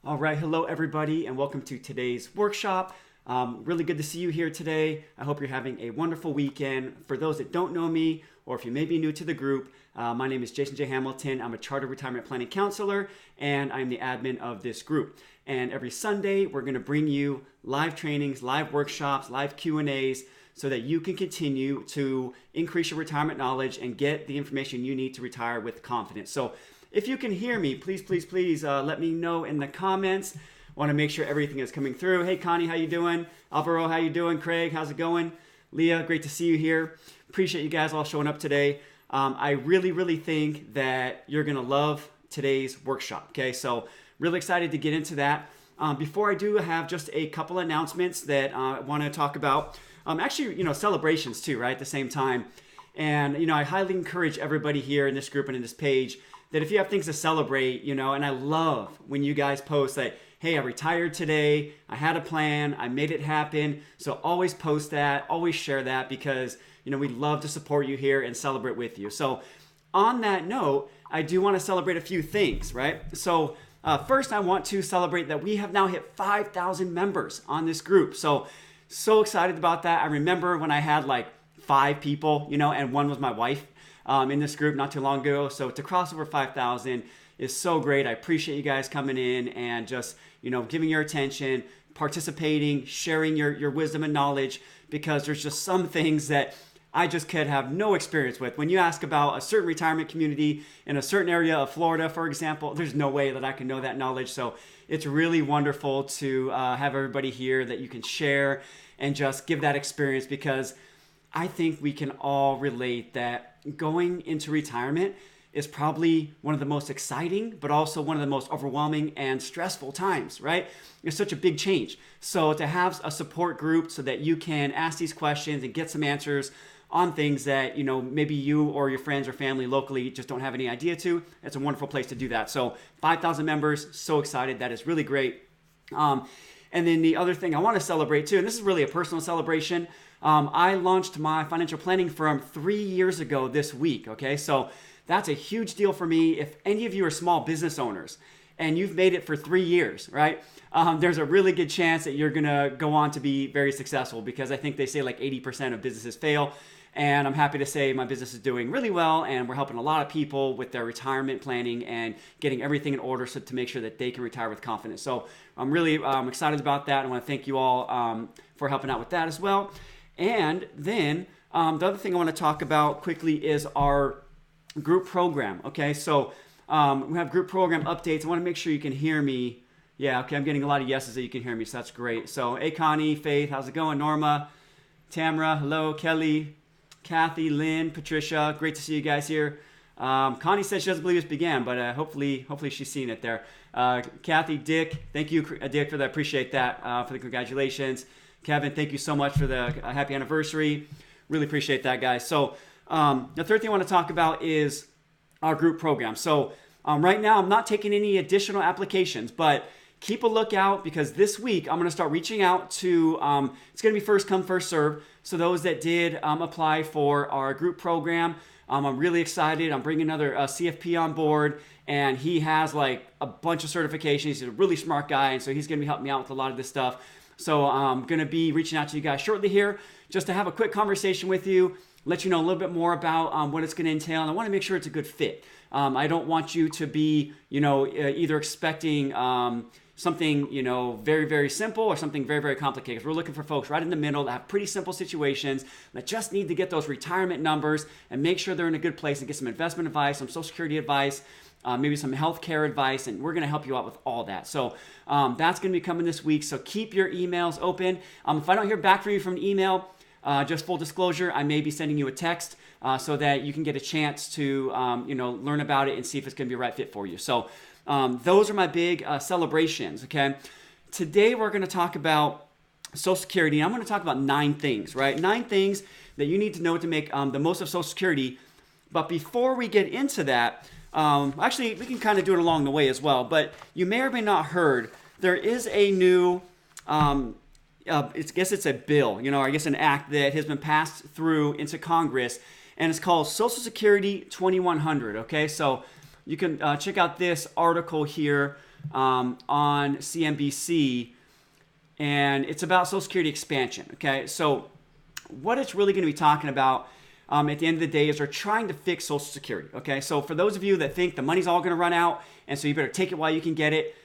All right, hello everybody, and welcome to today's workshop. Really good to see you here today. I hope you're having a wonderful weekend. For those that don't know me, or if you may be new to the group, my name is Jason J. Hamilton. I'm a Chartered Retirement Planning Counselor, and I'm the admin of this group. And every Sunday, we're going to bring you live trainings, live workshops, live Q&As, so that you can continue to increase your retirement knowledge and get the information you need to retire with confidence. So if you can hear me, please let me know in the comments. Want to make sure everything is coming through. Hey, Connie, how you doing? Alvaro, how you doing? Craig, how's it going? Leah, great to see you here. Appreciate you guys all showing up today. I really think that you're going to love today's workshop. Okay, so really excited to get into that. Before I do, I have just a couple announcements that I want to talk about. Actually, celebrations too, right? At the same time. And, I highly encourage everybody here in this group and in this page that if you have things to celebrate, and I love when you guys post that, hey, I retired today, I had a plan, I made it happen. So always post that, always share that, because, we love to support you here and celebrate with you. So on that note, I do want to celebrate a few things, right? So first, I want to celebrate that we have now hit 5,000 members on this group. So excited about that. I remember when I had like 5 people, and one was my wife. In this group not too long ago. So to cross over 5,000 is so great. I appreciate you guys coming in and just, giving your attention, participating, sharing your wisdom and knowledge, because there's just some things that I just could have no experience with. When you ask about a certain retirement community in a certain area of Florida, for example, there's no way that I can know that knowledge. So it's really wonderful to have everybody here that you can share and just give that experience, because I think we can all relate that going into retirement is probably one of the most exciting, but also one of the most overwhelming and stressful times, right? It's such a big change. So to have a support group so that you can ask these questions and get some answers on things that, maybe you or your friends or family locally just don't have any idea to, it's a wonderful place to do that. So 5,000 members, so excited. That is really great. And then the other thing I want to celebrate too, and this is really a personal celebration, I launched my financial planning firm 3 years ago this week, okay? So that's a huge deal for me. If any of you are small business owners and you've made it for 3 years, right? There's a really good chance that you're gonna go on to be very successful, because I think they say like 80% of businesses fail. And I'm happy to say my business is doing really well, and we're helping a lot of people with their retirement planning and getting everything in order to make sure that they can retire with confidence. So I'm really excited about that. I want to thank you all for helping out with that as well. And then the other thing I want to talk about quickly is our group program. Okay, so we have group program updates. I want to make sure you can hear me. Yeah, okay, I'm getting a lot of yeses that you can hear me, so that's great. So, hey, Connie, Faith, how's it going? Norma, Tamara, hello, Kelly, Kathy, Lynn, Patricia, great to see you guys here. Connie says she doesn't believe this began, but hopefully she's seen it there. Kathy, Dick, thank you, Dick, for that. Appreciate that, for the congratulations. Kevin, thank you so much for the happy anniversary. Really appreciate that, guys. So the third thing I want to talk about is our group program. So right now, I'm not taking any additional applications, but keep a lookout, because this week I'm going to start reaching out to, it's going to be first come, first serve. So those that did apply for our group program, I'm really excited. I'm bringing another CFP on board, and he has like a bunch of certifications. He's a really smart guy, and so he's going to be helping me out with a lot of this stuff. So I'm going to be reaching out to you guys shortly here just to have a quick conversation with you, let you know a little bit more about what it's going to entail. And I want to make sure it's a good fit. I don't want you to be, either expecting something, very simple, or something very complicated. 'Cause we're looking for folks right in the middle that have pretty simple situations that just need to get those retirement numbers and make sure they're in a good place and get some investment advice, some Social Security advice, maybe some healthcare advice, and we're going to help you out with all that. So that's going to be coming this week. So keep your emails open. If I don't hear back from you from an email, just full disclosure, I may be sending you a text so that you can get a chance to learn about it and see if it's going to be a right fit for you. So those are my big celebrations. Okay, today we're going to talk about Social Security. I'm going to talk about 9 things, right? 9 things that you need to know to make the most of Social Security. But before we get into that, actually, we can kind of do it along the way as well, but you may or may not heard, there is a new, I guess it's a bill, I guess an act that has been passed through into Congress, and it's called Social Security 2100, okay? So you can check out this article here on CNBC, and it's about Social Security expansion. Okay, so what it's really going to be talking about at the end of the day is they're trying to fix Social Security. Okay, so for those of you that think the money's all going to run out, and so you better take it while you can get it,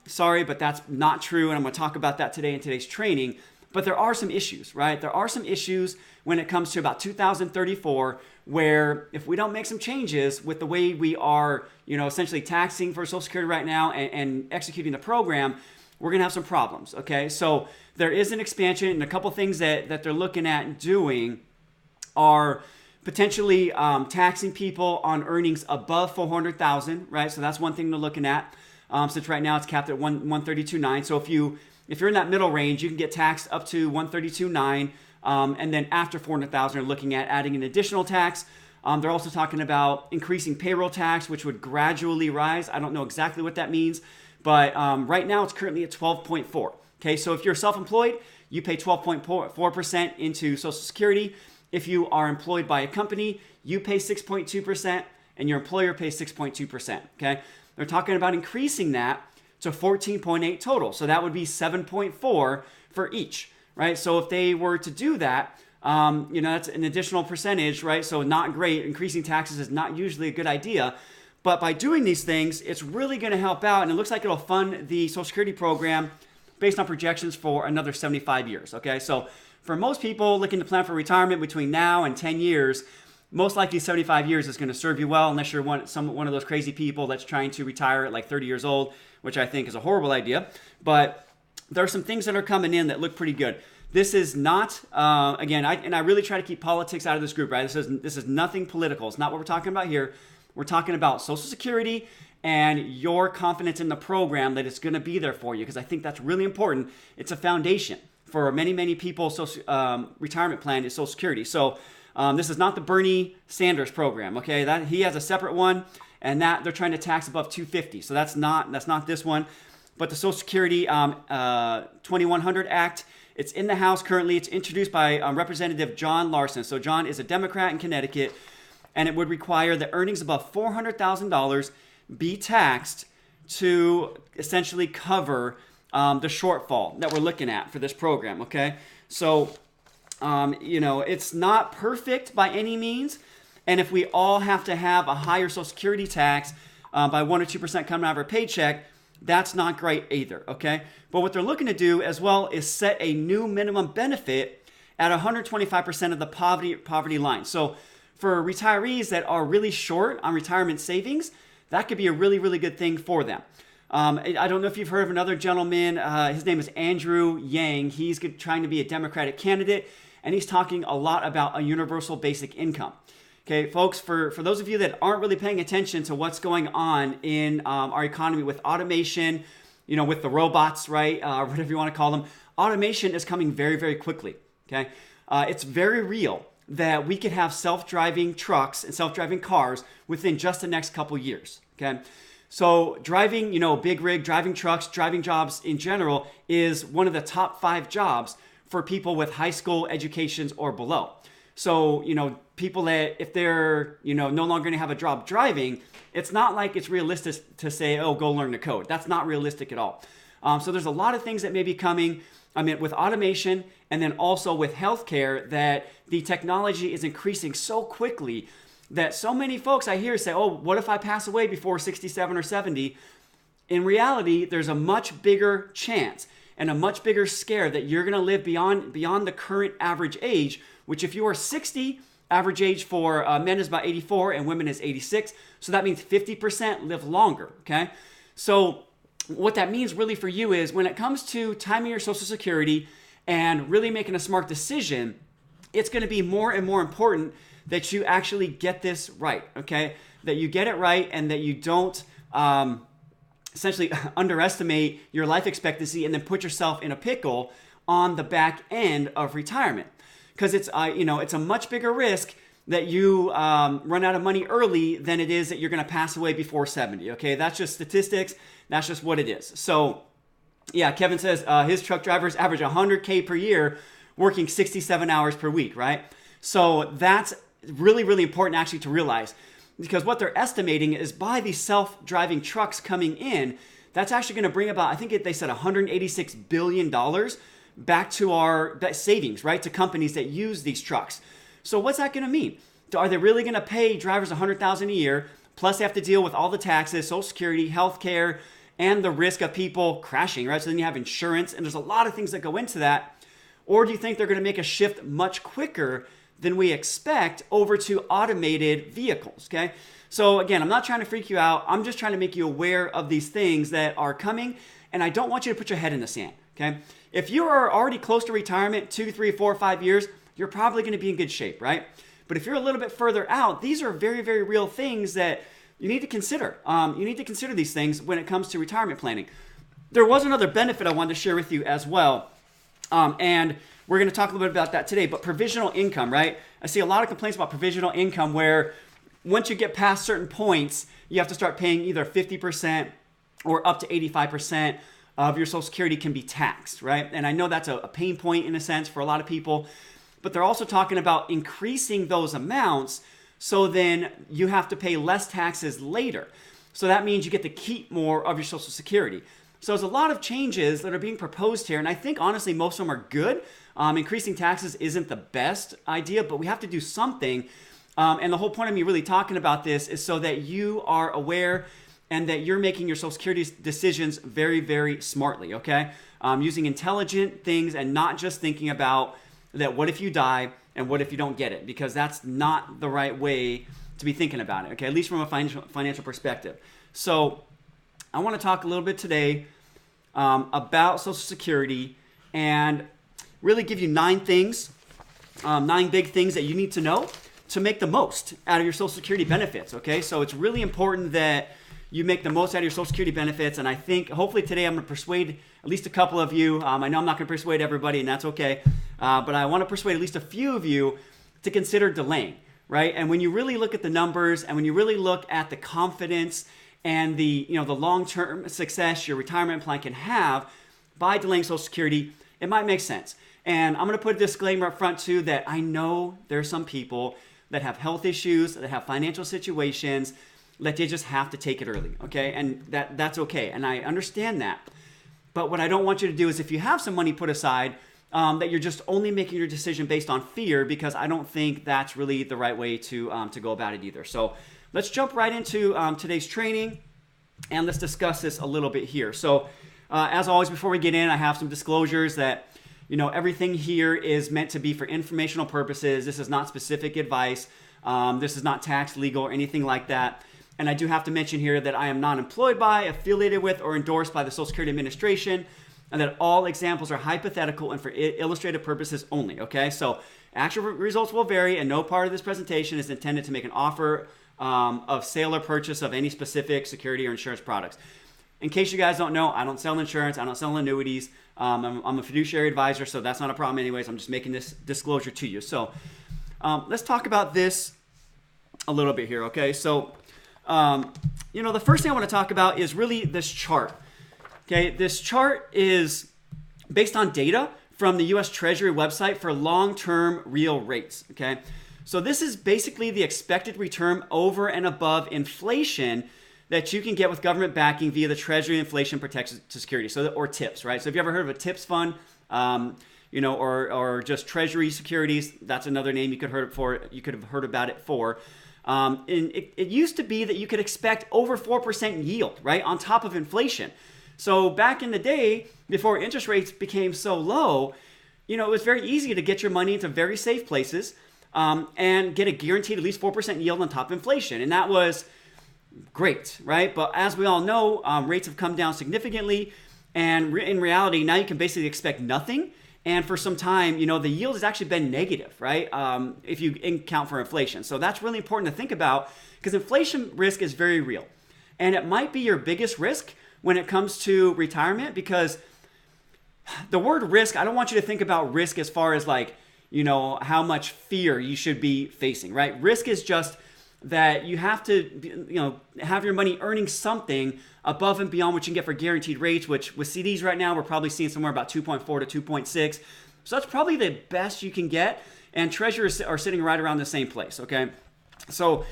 sorry, but that's not true, and I'm going to talk about that today in today's training. But there are some issues, right? There are some issues when it comes to about 2034, where if we don't make some changes with the way we are, essentially taxing for Social Security right now and executing the program, we're going to have some problems, okay? So there is an expansion, and a couple things that they're looking at doing are potentially taxing people on earnings above $400,000, right? So that's one thing they're looking at. Since right now it's capped at 132.9. So if you're in that middle range, you can get taxed up to 132.9, and then after 400,000, they're looking at adding an additional tax. They're also talking about increasing payroll tax, which would gradually rise. I don't know exactly what that means, but right now it's currently at 12.4. Okay, so if you're self-employed, you pay 12.4% into Social Security. If you are employed by a company, you pay 6.2%, and your employer pays 6.2%. Okay, they're talking about increasing that to 14.8 total. So that would be 7.4 for each, right? So if they were to do that, that's an additional percentage, right? So not great. Increasing taxes is not usually a good idea. But by doing these things, it's really going to help out. And it looks like it'll fund the Social Security program based on projections for another 75 years, okay? So for most people looking to plan for retirement between now and 10 years, most likely 75 years is going to serve you well, unless you're one of those crazy people that's trying to retire at like 30 years old, which I think is a horrible idea. But there are some things that are coming in that look pretty good. This is not, again, I really try to keep politics out of this group, right? This is nothing political. It's not what we're talking about here. We're talking about Social Security and your confidence in the program that it's going to be there for you, because I think that's really important. It's a foundation for many, many people's retirement plan is Social Security. So this is not the Bernie Sanders program, okay? That he has a separate one, and that they're trying to tax above 250. So that's not this one. But the Social Security 2100 Act, it's in the House currently. It's introduced by Representative John Larson. So John is a Democrat in Connecticut, and it would require that earnings above $400,000 be taxed to essentially cover the shortfall that we're looking at for this program, okay? So, it's not perfect by any means. And if we all have to have a higher Social Security tax by 1 or 2% coming out of our paycheck, that's not great either, okay? But what they're looking to do as well is set a new minimum benefit at 125% of the poverty line. So for retirees that are really short on retirement savings, that could be a really, really good thing for them. I don't know if you've heard of another gentleman. His name is Andrew Yang. He's trying to be a Democratic candidate, and he's talking a lot about a universal basic income. Okay, folks, for those of you that aren't really paying attention to what's going on in our economy with automation, with the robots, right, whatever you want to call them, automation is coming very, very quickly, okay? It's very real that we could have self-driving trucks and self-driving cars within just the next couple years, okay? So driving, big rig, driving trucks, driving jobs in general is one of the top 5 jobs for people with high school educations or below. So, people that if they're, no longer going to have a job driving, it's not like it's realistic to say, oh, go learn the code. That's not realistic at all. So there's a lot of things that may be coming, with automation and then also with healthcare, that the technology is increasing so quickly that so many folks I hear say, oh, what if I pass away before 67 or 70? In reality, there's a much bigger chance and a much bigger scare that you're going to live beyond the current average age, which if you are 60, average age for men is about 84 and women is 86. So that means 50% live longer, okay? So what that means really for you is when it comes to timing your Social Security and really making a smart decision, it's going to be more and more important that you actually get this right, okay? That you get it right and that you don't essentially underestimate your life expectancy and then put yourself in a pickle on the back end of retirement. Because it's a much bigger risk that you run out of money early than it is that you're going to pass away before 70. Okay, that's just statistics. That's just what it is. So, yeah, Kevin says his truck drivers average $100K per year, working 67 hours per week. Right. So that's really, really important actually to realize, because what they're estimating is by these self-driving trucks coming in, that's actually going to bring about, I think they said $186 billion back to our savings, right? To companies that use these trucks. So what's that going to mean? Are they really going to pay drivers $100,000 a year? Plus they have to deal with all the taxes, Social Security, healthcare, and the risk of people crashing, right? So then you have insurance, and there's a lot of things that go into that. Or do you think they're going to make a shift much quicker than we expect over to automated vehicles, okay? So again, I'm not trying to freak you out. I'm just trying to make you aware of these things that are coming, and I don't want you to put your head in the sand, okay? If you are already close to retirement, 2, 3, 4, 5 years, you're probably going to be in good shape, right? But if you're a little bit further out, these are very, very real things that you need to consider. You need to consider these things when it comes to retirement planning. There was another benefit I wanted to share with you as well, and we're going to talk a little bit about that today, but provisional income, right? I see a lot of complaints about provisional income where once you get past certain points, you have to start paying either 50% or up to 85% of your Social Security can be taxed, right? And I know that's a pain point in a sense for a lot of people, but they're also talking about increasing those amounts so then you have to pay less taxes later. So that means you get to keep more of your Social Security. So there's a lot of changes that are being proposed here, and I think honestly most of them are good. Increasing taxes isn't the best idea, but we have to do something. And the whole point of me really talking about this is so that you are aware and that you're making your Social Security decisions very, very smartly, okay? Using intelligent things and not just thinking about that what if you die and what if you don't get it, because that's not the right way to be thinking about it, okay? At least from a financial perspective. So I want to talk a little bit today about Social Security and really give you 9 things, 9 big things that you need to know to make the most out of your Social Security benefits, okay? So it's really important that you make the most out of your Social Security benefits, and I think hopefully today I'm going to persuade at least a couple of you. I know I'm not going to persuade everybody, and that's okay, but I want to persuade at least a few of you to consider delaying, right? And when you really look at the numbers and when you really look at the confidence and the long-term success your retirement plan can have by delaying Social Security, it might make sense. And I'm going to put a disclaimer up front too that I know there are some people that have health issues, that have financial situations, that they just have to take it early, okay? And that's okay, and I understand that. But what I don't want you to do is if you have some money put aside, that you're just only making your decision based on fear, because I don't think that's really the right way to go about it either. So let's jump right into today's training, and let's discuss this a little bit here. So as always, before we get in, I have some disclosures that everything here is meant to be for informational purposes. This is not specific advice. This is not tax, legal, or anything like that. And I do have to mention here that I am not employed by, affiliated with, or endorsed by the Social Security Administration, and that all examples are hypothetical and for illustrative purposes only, okay? So actual results will vary, and no part of this presentation is intended to make an offer of sale or purchase of any specific security or insurance products. In case you guys don't know, I don't sell insurance, I don't sell annuities. I'm a fiduciary advisor, so that's not a problem anyways. I'm just making this disclosure to you. So let's talk about this a little bit here, okay? So, the first thing I want to talk about is really this chart. Okay, this chart is based on data from the U.S. Treasury website for long-term real rates, okay? So this is basically the expected return over and above inflation that you can get with government backing via the Treasury Inflation Protection Security, or TIPS, right? So have you ever heard of a TIPS fund, or just Treasury securities? That's another name you could have heard about it for. And it used to be that you could expect over 4% yield, right, on top of inflation. So back in the day, before interest rates became so low, it was very easy to get your money into very safe places and get a guaranteed at least 4% yield on top of inflation. And that was great, right? But as we all know, rates have come down significantly. And in reality, now you can basically expect nothing. And for some time, the yield has actually been negative, right? If you account for inflation. So that's really important to think about, because inflation risk is very real. And it might be your biggest risk when it comes to retirement, because the word risk, I don't want you to think about risk as far as how much fear you should be facing, right? Risk is just that you have to, have your money earning something above and beyond what you can get for guaranteed rates, which with CDs right now, we're probably seeing somewhere about 2.4 to 2.6. So that's probably the best you can get. And treasurers are sitting right around the same place, okay? So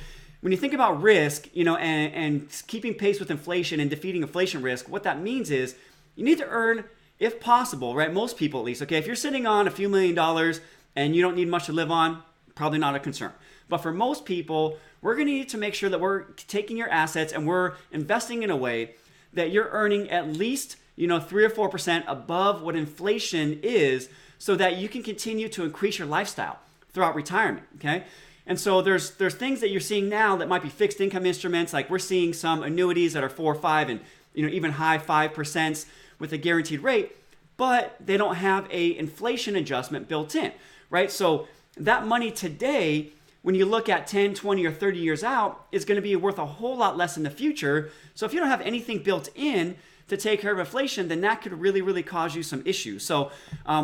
when you think about risk, and keeping pace with inflation and defeating inflation risk, what that means is you need to earn, if possible, right? Most people at least, okay? If you're sitting on a few $1,000,000 and you don't need much to live on, probably not a concern. But for most people, we're going to need to make sure that we're taking your assets and we're investing in a way that you're earning at least, 3 or 4% above what inflation is, so that you can continue to increase your lifestyle throughout retirement, okay? And so there's things that you're seeing now that might be fixed income instruments. Like we're seeing some annuities that are 4 or 5 and even high 5% with a guaranteed rate, but they don't have a inflation adjustment built in, right? So that money today, when you look at 10, 20, or 30 years out, is going to be worth a whole lot less in the future. So if you don't have anything built in to take care of inflation, then that could really, really cause you some issues. So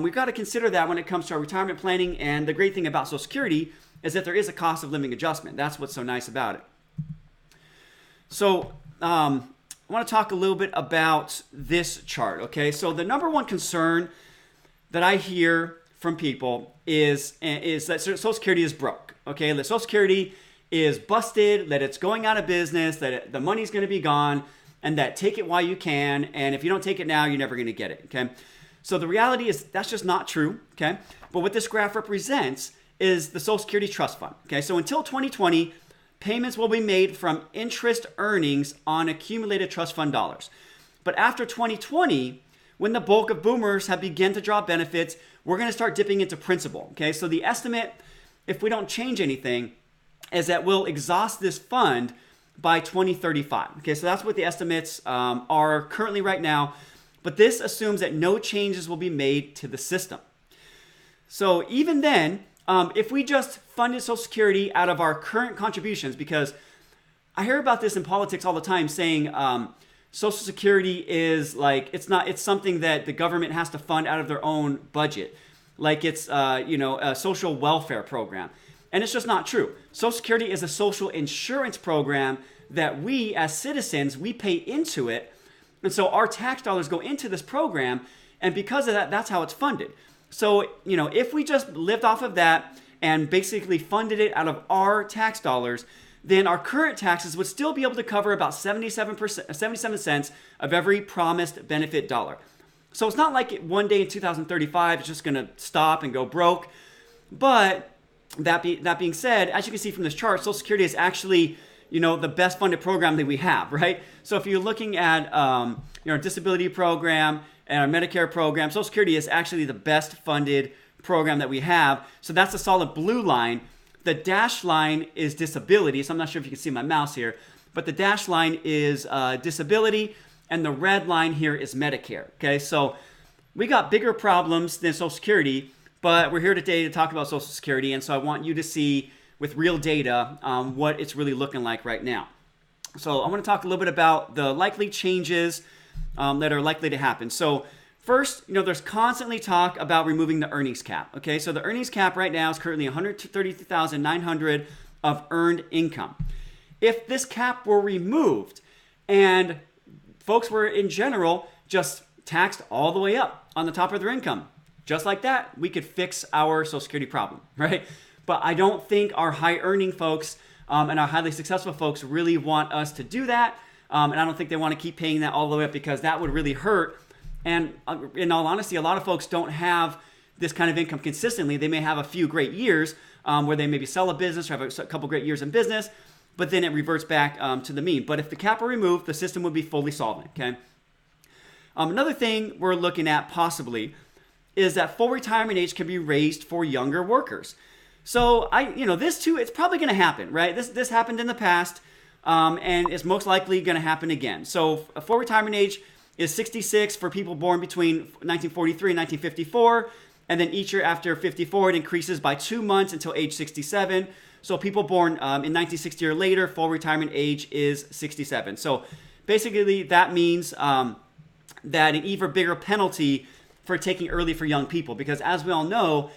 we've got to consider that when it comes to our retirement planning. And the great thing about Social Security is that there is a cost of living adjustment. That's what's so nice about it. So I want to talk a little bit about this chart, okay? So the number one concern that I hear from people is that Social Security is broke, okay? That Social Security is busted, that it's going out of business, that the money's going to be gone, and that take it while you can, and if you don't take it now, you're never going to get it, okay? So the reality is that's just not true, okay? But what this graph represents is the Social Security Trust Fund, okay? So until 2020, payments will be made from interest earnings on accumulated trust fund dollars. But after 2020, when the bulk of boomers have begun to draw benefits, we're going to start dipping into principal, okay? So the estimate, if we don't change anything, is that we'll exhaust this fund by 2035. Okay, so that's what the estimates are currently right now. But this assumes that no changes will be made to the system. So even then, if we just funded Social Security out of our current contributions, because I hear about this in politics all the time, saying Social Security is like, it's something that the government has to fund out of their own budget. Like it's, a social welfare program. And it's just not true. Social Security is a social insurance program that we as citizens, we pay into it. And so our tax dollars go into this program. And because of that, that's how it's funded. So, if we just lived off of that and basically funded it out of our tax dollars, then our current taxes would still be able to cover about 77 cents of every promised benefit dollar. So it's not like one day in 2035, it's just going to stop and go broke. But that being said, as you can see from this chart, Social Security is actually, the best funded program that we have, right? So if you're looking at, our disability program and our Medicare program, Social Security is actually the best funded program that we have. So that's a solid blue line. The dashed line is disability. So I'm not sure if you can see my mouse here, but the dashed line is disability, and the red line here is Medicare. Okay, so we got bigger problems than Social Security. But we're here today to talk about Social Security, and so I want you to see with real data what it's really looking like right now. So I want to talk a little bit about the likely changes that are likely to happen. So first, there's constantly talk about removing the earnings cap. Okay, so the earnings cap right now is currently $133,900 of earned income. If this cap were removed and folks were in general just taxed all the way up on the top of their income, just like that, we could fix our Social Security problem, right? But I don't think our high-earning folks and our highly successful folks really want us to do that. And I don't think they want to keep paying that all the way up, because that would really hurt. And in all honesty, a lot of folks don't have this kind of income consistently. They may have a few great years where they maybe sell a business or have a couple great years in business, but then it reverts back to the mean. But if the cap were removed, the system would be fully solvent, okay? Another thing we're looking at possibly is that full retirement age can be raised for younger workers. So this too, it's probably going to happen, right? This happened in the past, and it's most likely going to happen again. So a full retirement age is 66 for people born between 1943 and 1954, and then each year after 54, it increases by 2 months until age 67. So people born in 1960 or later, full retirement age is 67. So basically, that means that an even bigger penalty for taking early for young people, because as we all know,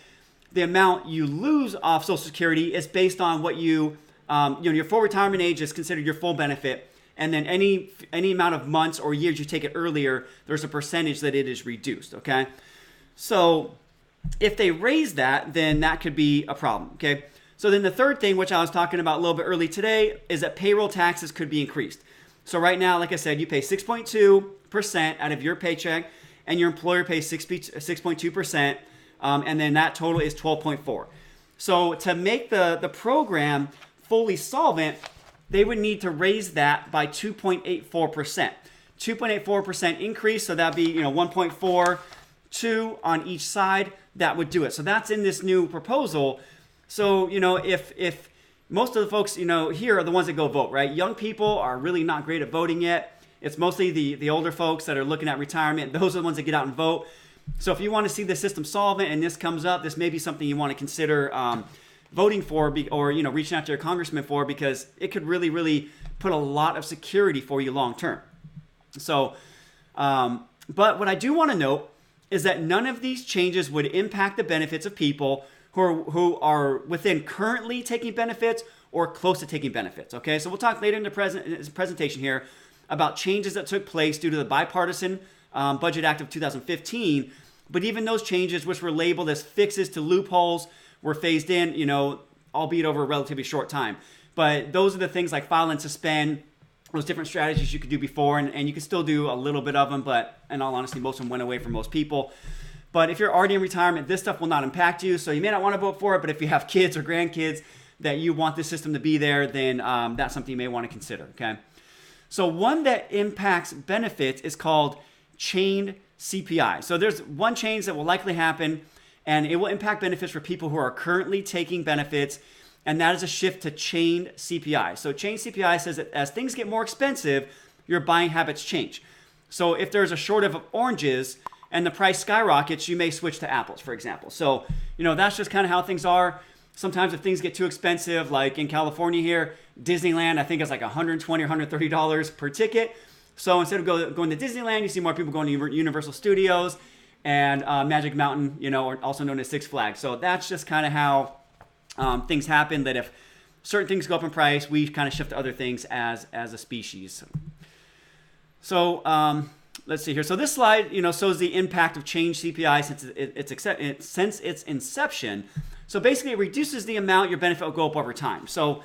the amount you lose off Social Security is based on what your full retirement age is considered your full benefit, and then any amount of months or years you take it earlier, there's a percentage that it is reduced. Okay, so if they raise that, then that could be a problem. Okay, So then the third thing, which I was talking about a little bit early today, is that payroll taxes could be increased. So right now, like I said, you pay 6.2% out of your paycheck, and your employer pays 6.2%, and then that total is 12.4%. So to make the program fully solvent, they would need to raise that by 2.84%. 2.84% increase, so that'd be 1.42 on each side. That would do it. So that's in this new proposal. So if most of the folks here are the ones that go vote, right? Young people are really not great at voting yet. It's mostly the older folks that are looking at retirement. Those are the ones that get out and vote. So if you want to see the system solvent and this comes up, this may be something you want to consider voting for, or reaching out to your congressman for, because it could really, really put a lot of security for you long term. So, but what I do want to note is that none of these changes would impact the benefits of people who are within currently taking benefits or close to taking benefits. Okay, so we'll talk later in the presentation here about changes that took place due to the Bipartisan Budget Act of 2015. But even those changes, which were labeled as fixes to loopholes, were phased in, albeit over a relatively short time. But those are the things like file and suspend, those different strategies you could do before, and you can still do a little bit of them, but in all honesty, most of them went away for most people. But if you're already in retirement, this stuff will not impact you, so you may not want to vote for it, but if you have kids or grandkids that you want this system to be there, then that's something you may want to consider, okay? So one that impacts benefits is called Chained CPI. So there's one change that will likely happen, and it will impact benefits for people who are currently taking benefits, and that is a shift to Chained CPI. So Chained CPI says that as things get more expensive, your buying habits change. So if there's a shortage of oranges and the price skyrockets, you may switch to apples, for example. So, that's just kind of how things are. Sometimes if things get too expensive, like in California here, Disneyland, I think it's like $120 or $130 per ticket. So instead of going to Disneyland, you see more people going to Universal Studios and Magic Mountain, or also known as Six Flags. So that's just kind of how things happen, that if certain things go up in price, we kind of shift to other things as a species. So let's see here. So this slide, shows the impact of Chained CPI since its inception. So basically, it reduces the amount your benefit will go up over time. So,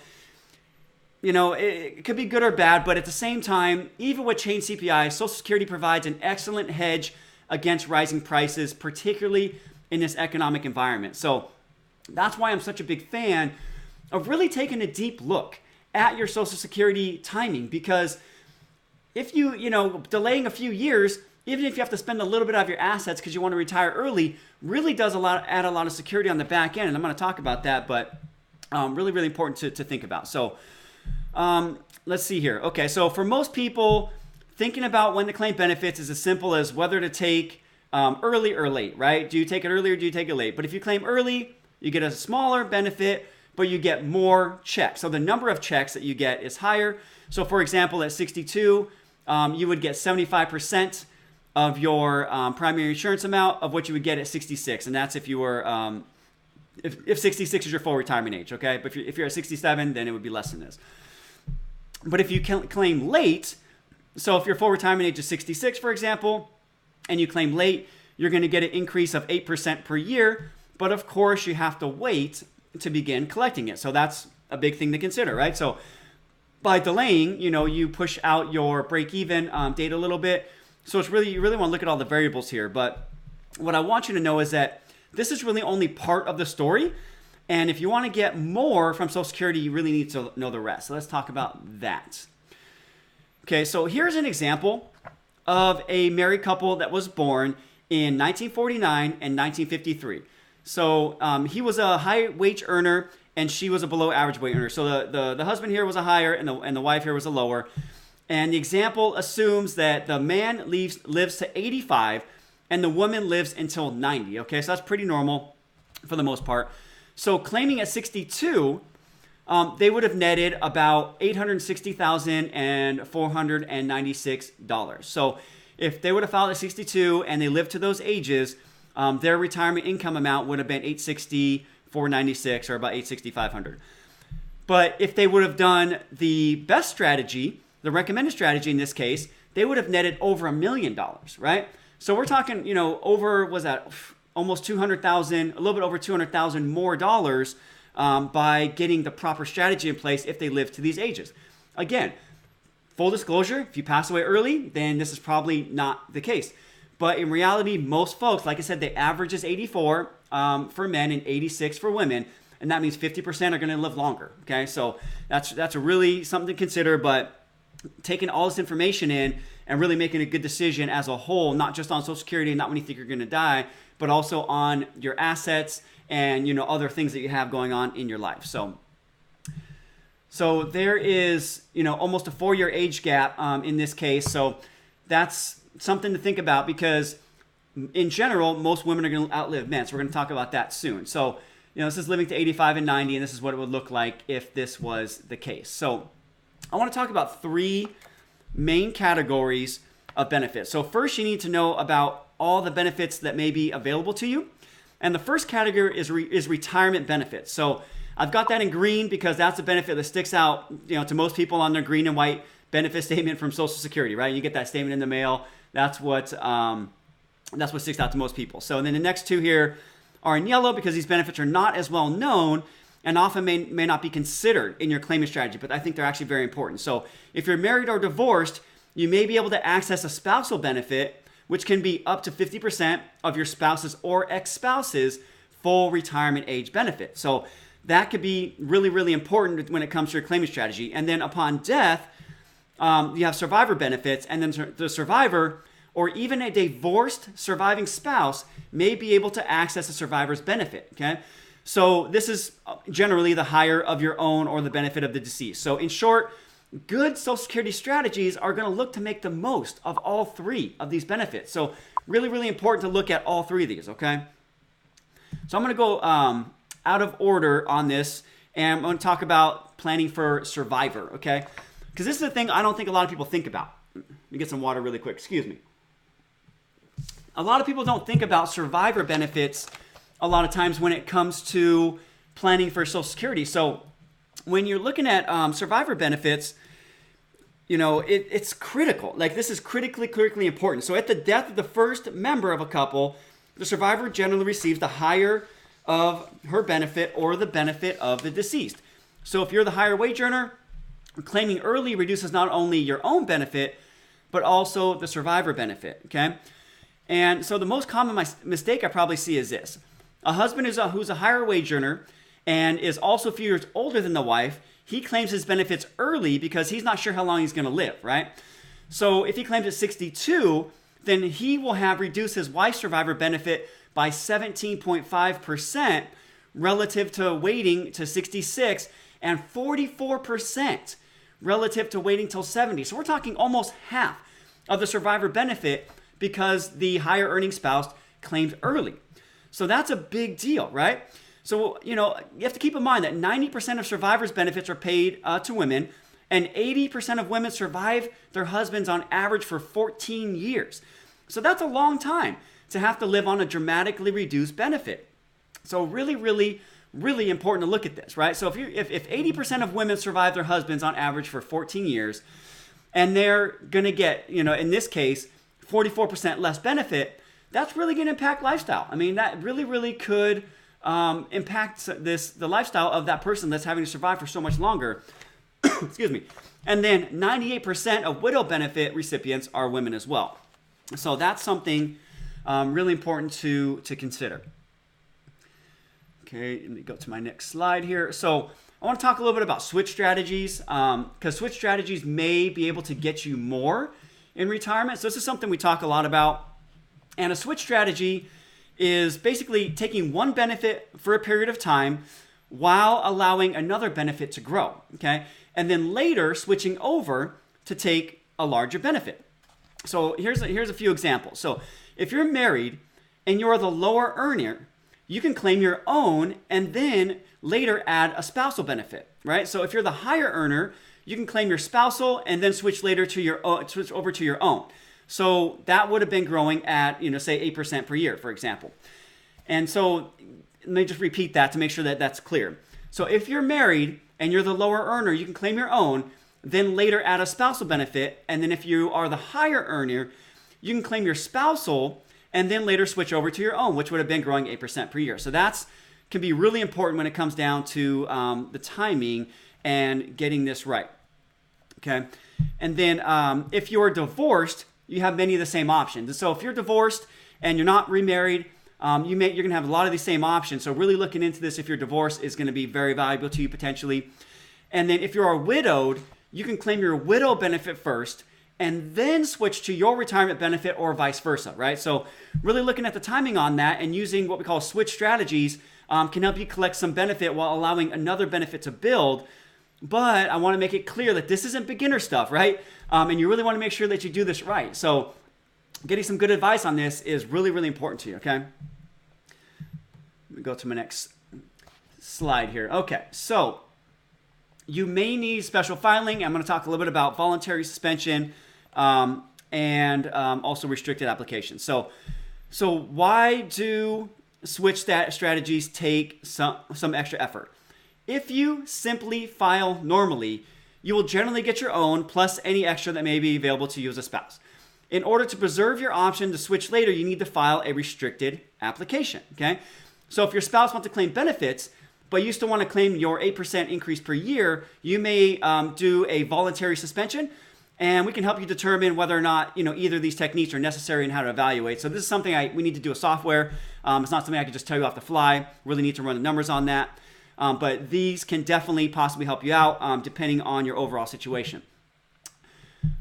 it could be good or bad, but at the same time, even with Chained CPI, Social Security provides an excellent hedge against rising prices, particularly in this economic environment. So that's why I'm such a big fan of really taking a deep look at your Social Security timing, because if delaying a few years, even if you have to spend a little bit of your assets because you want to retire early, really does add a lot of security on the back end. And I'm going to talk about that, but really, really important to think about. So let's see here. Okay, so for most people, thinking about when to claim benefits is as simple as whether to take early or late, right? Do you take it early or do you take it late? But if you claim early, you get a smaller benefit, but you get more checks. So the number of checks that you get is higher. So for example, at 62, you would get 75% of your primary insurance amount of what you would get at 66. And that's if you were, if 66 is your full retirement age, okay? But if you're at 67, then it would be less than this. But if you claim late, so if your full retirement age is 66, for example, and you claim late, you're going to get an increase of 8% per year. But of course, you have to wait to begin collecting it. So that's a big thing to consider, right? So by delaying, you push out your break-even date a little bit. So it's you really want to look at all the variables here. But what I want you to know is that this is really only part of the story. And if you want to get more from Social Security, you really need to know the rest. So let's talk about that. Okay, so here's an example of a married couple that was born in 1949 and 1953. So he was a high wage earner and she was a below average wage earner. So the husband here was a higher and the wife here was a lower. And the example assumes that the man lives to 85 and the woman lives until 90. Okay, so that's pretty normal for the most part. So claiming at 62, they would have netted about $860,496. So if they would have filed at 62 and they lived to those ages, their retirement income amount would have been $860,496 or about $860,500. But if they would have done the best strategy, the recommended strategy in this case, they would have netted over $1 million, right? So we're talking, over, was that almost 200,000, a little bit over 200,000 more dollars by getting the proper strategy in place if they live to these ages. Again, full disclosure, if you pass away early, then this is probably not the case. But in reality, most folks, like I said, the average is 84 for men and 86 for women. And that means 50% are going to live longer. Okay, so that's a really something to consider. But taking all this information in and really making a good decision as a whole, not just on Social Security, not when you think you're going to die, but also on your assets and other things that you have going on in your life. So there is almost a 4-year age gap in this case. So that's something to think about, because in general, most women are going to outlive men. So we're going to talk about that soon. So this is living to 85 and 90, and this is what it would look like if this was the case. So I want to talk about 3 main categories of benefits. So first, you need to know about all the benefits that may be available to you. And the first category is retirement benefits. So I've got that in green because that's a benefit that sticks out to most people on their green and white benefit statement from Social Security, right? You get that statement in the mail. That's what sticks out to most people. So then the next 2 here are in yellow because these benefits are not as well known and often may not be considered in your claiming strategy, but I think they're actually very important. So if you're married or divorced, you may be able to access a spousal benefit, which can be up to 50% of your spouse's or ex-spouse's full retirement age benefit. So that could be really, really important when it comes to your claiming strategy. And then upon death, you have survivor benefits, and then the survivor or even a divorced surviving spouse may be able to access a survivor's benefit, okay? So this is generally the higher of your own or the benefit of the deceased. So in short, good Social Security strategies are going to look to make the most of all 3 of these benefits. So really, really important to look at all 3 of these, okay? So I'm going to go out of order on this, and I'm going to talk about planning for survivor, okay? Because this is a thing I don't think a lot of people think about. Let me get some water really quick. Excuse me. A lot of people don't think about survivor benefits a lot of times when it comes to planning for Social Security. So when you're looking at survivor benefits, it's critical. Like, this is critically important. So at the death of the first member of a couple, the survivor generally receives the higher of her benefit or the benefit of the deceased. So if you're the higher wage earner, claiming early reduces not only your own benefit, but also the survivor benefit, okay? And so the most common mistake I probably see is this. A husband who's a higher wage earner and is also a few years older than the wife, he claims his benefits early because he's not sure how long he's going to live, right? So if he claims at 62, then he will have reduced his wife's survivor benefit by 17.5% relative to waiting to 66 and 44% relative to waiting till 70. So we're talking almost half of the survivor benefit because the higher earning spouse claimed early. So that's a big deal, right? So, you have to keep in mind that 90% of survivors' benefits are paid to women, and 80% of women survive their husbands on average for 14 years. So that's a long time to have to live on a dramatically reduced benefit. So really, really, really important to look at this, right? So if 80% of women survive their husbands on average for 14 years, and they're going to get, in this case, 44% less benefit, that's really going to impact lifestyle. I mean, that really, really could impact the lifestyle of that person that's having to survive for so much longer. Excuse me. And then 98% of widow benefit recipients are women as well. So that's something really important to consider. Okay, let me go to my next slide here. So I want to talk a little bit about switch strategies, because switch strategies may be able to get you more in retirement. So this is something we talk a lot about. And a switch strategy is basically taking one benefit for a period of time while allowing another benefit to grow, okay? And then later switching over to take a larger benefit. So here's a few examples. So if you're married and you're the lower earner, you can claim your own and then later add a spousal benefit, right? So if you're the higher earner, you can claim your spousal and then switch over to your own. So that would have been growing at, say 8% per year, for example. And so let me just repeat that to make sure that that's clear. So if you're married and you're the lower earner, you can claim your own, then later add a spousal benefit. And then if you are the higher earner, you can claim your spousal and then later switch over to your own, which would have been growing 8% per year. So that's can be really important when it comes down to the timing and getting this right. Okay. And then if you're divorced, you have many of the same options. So if you're divorced and you're not remarried, you're going to have a lot of these same options. So really looking into this if you're divorced is going to be very valuable to you potentially. And then if you are widowed, you can claim your widow benefit first and then switch to your retirement benefit or vice versa, right? So really looking at the timing on that and using what we call switch strategies can help you collect some benefit while allowing another benefit to build. But I want to make it clear that this isn't beginner stuff, right? And you really want to make sure that you do this right. So getting some good advice on this is really, really important to you, okay? Let me go to my next slide here. Okay, so you may need special filing. I'm going to talk a little bit about voluntary suspension and also restricted applications. So why do switch strategies take some extra effort? If you simply file normally, you will generally get your own plus any extra that may be available to you as a spouse. In order to preserve your option to switch later, you need to file a restricted application, okay? So if your spouse wants to claim benefits, but you still want to claim your 8% increase per year, you may do a voluntary suspension, and we can help you determine whether or not either of these techniques are necessary and how to evaluate. So this is something we need to do a software. It's not something I can just tell you off the fly. Really need to run the numbers on that. But these can definitely possibly help you out depending on your overall situation.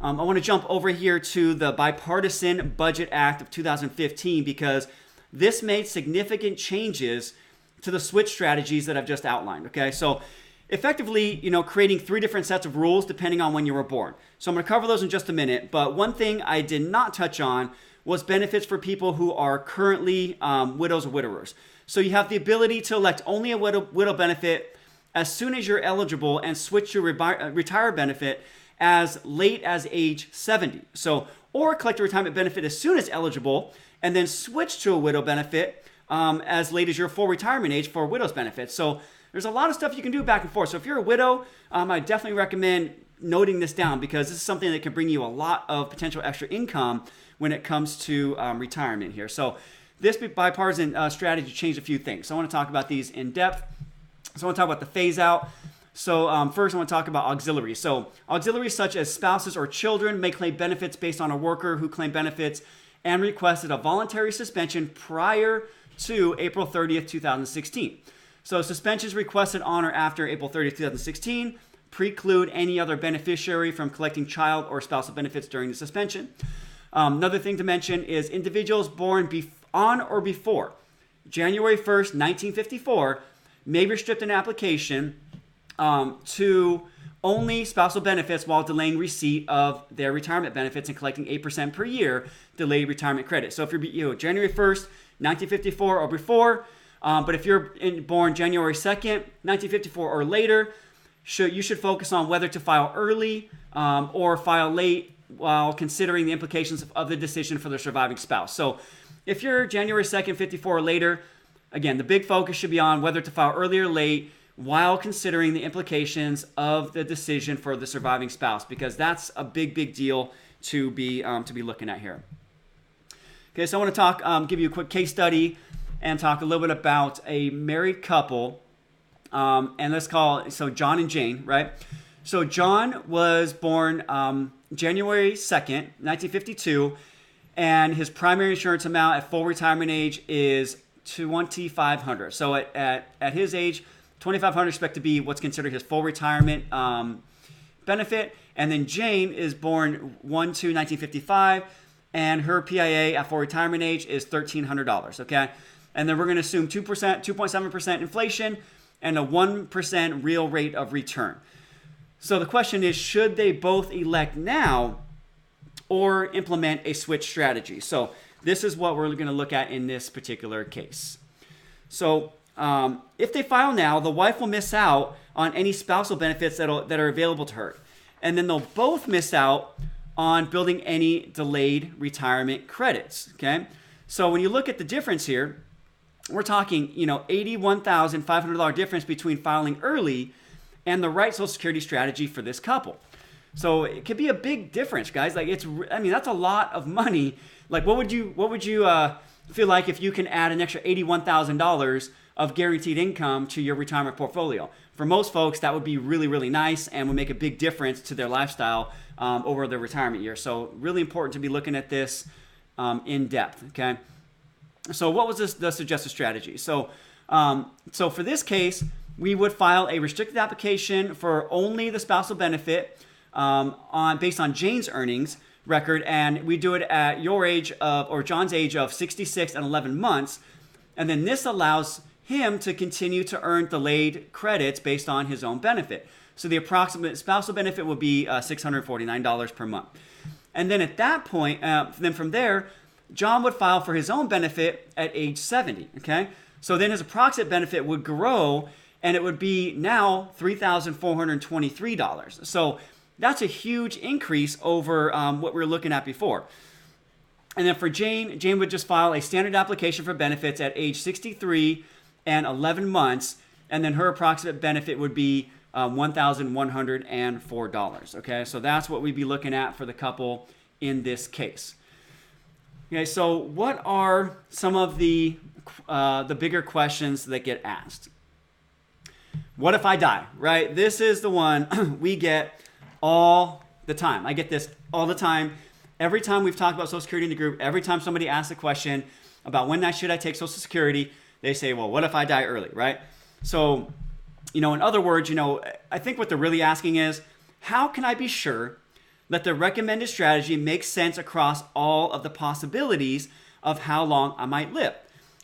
I want to jump over here to the Bipartisan Budget Act of 2015 because this made significant changes to the switch strategies that I've just outlined. Okay, so effectively, creating 3 different sets of rules depending on when you were born. So I'm going to cover those in just a minute. But one thing I did not touch on was benefits for people who are currently widows or widowers. So you have the ability to elect only a widow benefit as soon as you're eligible and switch your retire benefit as late as age 70. So, or collect a retirement benefit as soon as eligible and then switch to a widow benefit as late as your full retirement age for widow's benefits. So there's a lot of stuff you can do back and forth. So if you're a widow, I definitely recommend noting this down because this is something that can bring you a lot of potential extra income when it comes to retirement here. So this bipartisan strategy changed a few things. So I want to talk about these in depth. So I want to talk about the phase out. So first I want to talk about auxiliaries. So auxiliaries such as spouses or children may claim benefits based on a worker who claimed benefits and requested a voluntary suspension prior to April 30th, 2016. So suspensions requested on or after April 30th, 2016 preclude any other beneficiary from collecting child or spousal benefits during the suspension. Another thing to mention is individuals born on or before January 1st, 1954 may restrict an application to only spousal benefits while delaying receipt of their retirement benefits and collecting 8% per year delayed retirement credit. So if you're January 1st, 1954 or before, but if you're born January 2nd, 1954 or later, you should focus on whether to file early or file late while considering the implications of the decision for the surviving spouse. So if you're January 2nd, 54 or later, again, the big focus should be on whether to file early or late while considering the implications of the decision for the surviving spouse, because that's a big, big deal to be looking at here. Okay, so I want to give you a quick case study and talk a little bit about a married couple, and let's call it, so John and Jane, right? So John was born January 2nd, 1952, and his primary insurance amount at full retirement age is $2,500. So at his age, $2,500 expect to be what's considered his full retirement benefit. And then Jane is born 1/2/1955, and her PIA at full retirement age is $1,300. Okay, and then we're going to assume 2.7% inflation, and a 1% real rate of return. So the question is, should they both elect now or implement a switch strategy? So this is what we're going to look at in this particular case. So if they file now, the wife will miss out on any spousal benefits that are available to her. And then they'll both miss out on building any delayed retirement credits, okay? So when you look at the difference here, we're talking, $81,500 difference between filing early and the right Social Security strategy for this couple. So it could be a big difference, guys. Like that's a lot of money. Like what would you feel like if you can add an extra $81,000 of guaranteed income to your retirement portfolio? For most folks, that would be really, really nice and would make a big difference to their lifestyle over their retirement year. So really important to be looking at this in depth, okay? So what was the suggested strategy? So for this case, we would file a restricted application for only the spousal benefit based on Jane's earnings record, and we do it at your age or John's age of 66 and 11 months, and then this allows him to continue to earn delayed credits based on his own benefit. So the approximate spousal benefit will be $649 per month. And then at that point, then from there, John would file for his own benefit at age 70, okay? So then his approximate benefit would grow, and it would be now $3,423. So that's a huge increase over what we were looking at before. And then for Jane would just file a standard application for benefits at age 63 and 11 months, and then her approximate benefit would be $1,104, okay? So that's what we'd be looking at for the couple in this case. Okay, so what are some of the bigger questions that get asked? What if I die, right? This is the one we get all the time. I get this all the time. Every time we've talked about Social Security in the group, every time somebody asks a question about when should I take Social Security, they say, well, what if I die early, right? So, in other words, I think what they're really asking is, how can I be sure that the recommended strategy makes sense across all of the possibilities of how long I might live?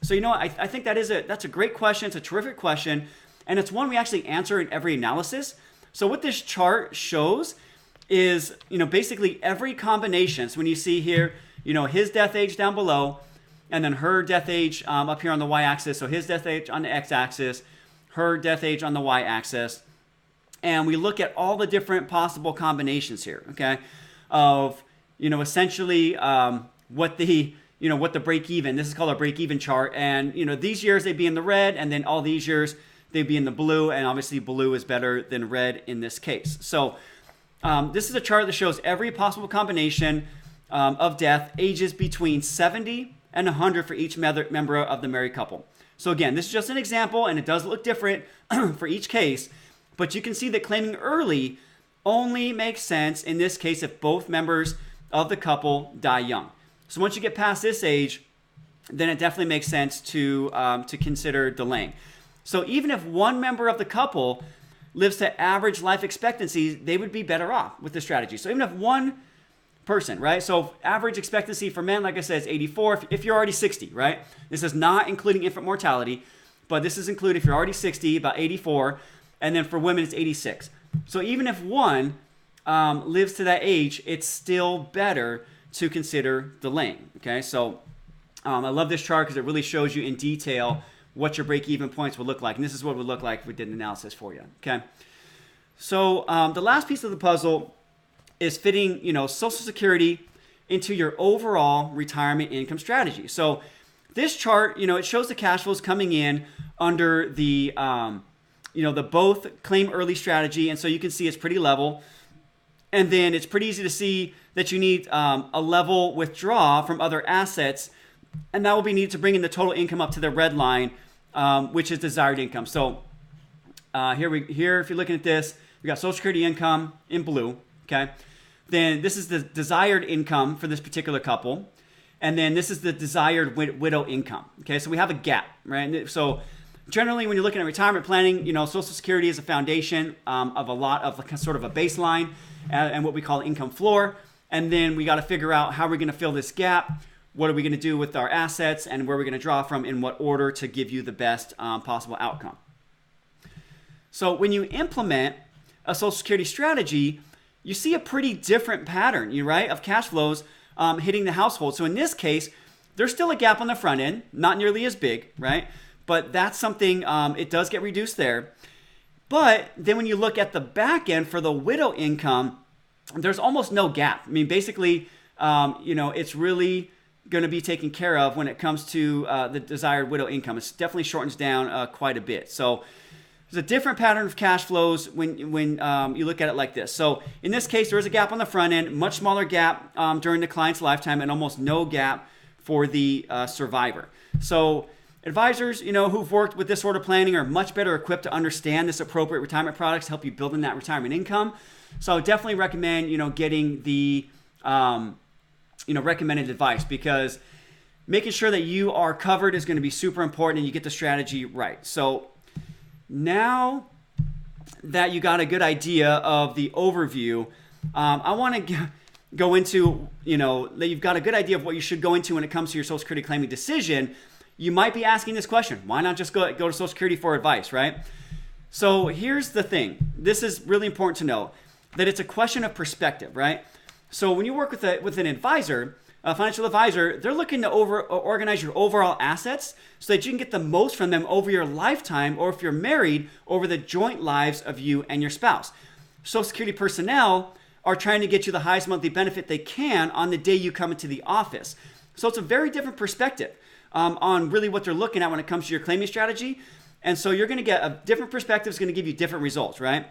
So, I think that's a great question. It's a terrific question. And it's one we actually answer in every analysis. So what this chart shows is, basically every combination. So when you see here, his death age down below, and then her death age up here on the y-axis. So his death age on the x-axis, her death age on the y-axis. And we look at all the different possible combinations here, okay, of, essentially what the break-even, this is called a break-even chart. And, these years they'd be in the red, and then all these years they'd be in the blue, and obviously blue is better than red in this case. So this is a chart that shows every possible combination of death, ages between 70 and 100 for each member of the married couple. So again, this is just an example, and it does look different for each case, but you can see that claiming early only makes sense in this case if both members of the couple die young. So once you get past this age, then it definitely makes sense to consider delaying. So even if one member of the couple lives to average life expectancy, they would be better off with this strategy. So even if one person, right? So average expectancy for men, like I said, is 84. If you're already 60, right? This is not including infant mortality, but this is included if you're already 60, about 84. And then for women, it's 86. So even if one lives to that age, it's still better to consider delaying, okay? So I love this chart because it really shows you in detail what your break-even points would look like. And this is what it would look like if we did an analysis for you, okay? So the last piece of the puzzle is fitting, Social Security into your overall retirement income strategy. So this chart, it shows the cash flows coming in under the, the both claim early strategy. And so you can see it's pretty level. And then it's pretty easy to see that you need a level withdrawal from other assets, and that will be needed to bring in the total income up to the red line, which is desired income. So here, if you're looking at this, we got Social Security income in blue, okay? Then this is the desired income for this particular couple, and then this is the desired widow income, okay? So we have a gap, right? So generally, when you're looking at retirement planning, Social Security is a foundation of a lot of sort of a baseline and what we call income floor, and then we got to figure out how we're going to fill this gap. What are we going to do with our assets, and where we're going to draw from in what order to give you the best possible outcome. So when you implement a Social Security strategy, you see a pretty different pattern, right, of cash flows hitting the household. So in this case, there's still a gap on the front end, not nearly as big, right? But that's something, it does get reduced there. But then when you look at the back end for the widow income, there's almost no gap. I mean, basically, it's really going to be taken care of when it comes to the desired widow income. It definitely shortens down quite a bit. So There's a different pattern of cash flows when you look at it like this. So in this case, there is a gap on the front end, much smaller gap during the client's lifetime, and almost no gap for the survivor. So advisors, who've worked with this sort of planning are much better equipped to understand this appropriate retirement products to help you build in that retirement income. So I would definitely recommend, getting the, recommended advice, because making sure that you are covered is going to be super important and you get the strategy right. So now that you got a good idea of the overview, I want to go into, that you've got a good idea of what you should go into when it comes to your Social Security claiming decision. You might be asking this question: why not just go to Social Security for advice, right? So here's the thing. This is really important to know, that it's a question of perspective, right? So when you work with an advisor, a financial advisor, they're looking to organize your overall assets so that you can get the most from them over your lifetime, or if you're married, over the joint lives of you and your spouse. Social Security personnel are trying to get you the highest monthly benefit they can on the day you come into the office. So it's a very different perspective on really what they're looking at when it comes to your claiming strategy. And so you're going to get a different perspective. It's going to give you different results, right?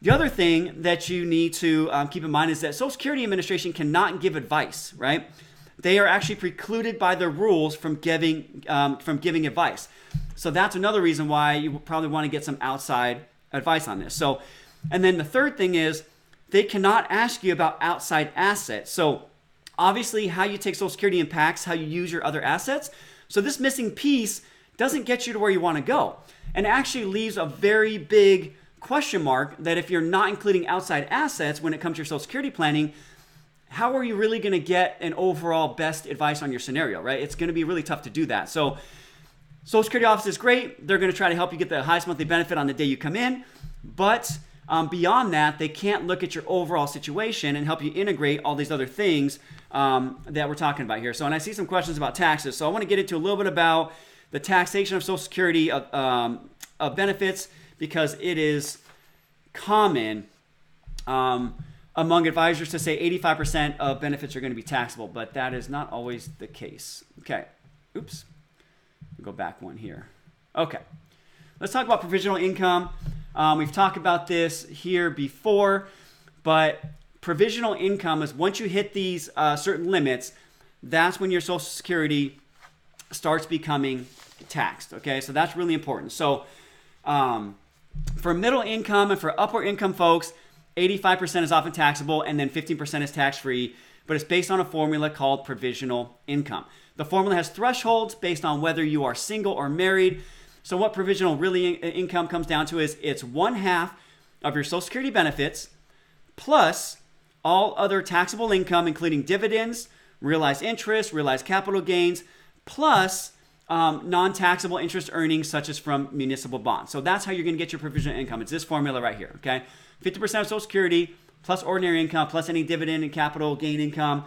The other thing that you need to keep in mind is that Social Security Administration cannot give advice, right? They are actually precluded by the rules from giving advice. So that's another reason why you probably want to get some outside advice on this. So, and then the third thing is they cannot ask you about outside assets. So obviously how you take Social Security impacts how you use your other assets. So this missing piece doesn't get you to where you want to go, and actually leaves a very big question mark that if you're not including outside assets when it comes to your Social Security planning, how are you really going to get an overall best advice on your scenario, right? It's going to be really tough to do that. So Social Security office is great. They're going to try to help you get the highest monthly benefit on the day you come in. But beyond that, they can't look at your overall situation and help you integrate all these other things that we're talking about here. So, and I see some questions about taxes. So I want to get into a little bit about the taxation of Social Security of benefits, because it is common among advisors to say 85% of benefits are going to be taxable, but that is not always the case. Okay, oops, go back one here. Okay, let's talk about provisional income. We've talked about this here before, but provisional income is once you hit these certain limits, that's when your Social Security starts becoming taxed. Okay, so that's really important. So for middle income and for upper income folks, 85% is often taxable, and then 15% is tax-free, but it's based on a formula called provisional income. The formula has thresholds based on whether you are single or married. So what provisional income comes down to is it's 1/2 of your Social Security benefits plus all other taxable income, including dividends, realized interest, realized capital gains, plus non-taxable interest earnings such as from municipal bonds. So that's how you're going to get your provisional income. It's this formula right here, okay? 50% of Social Security plus ordinary income plus any dividend and capital gain income,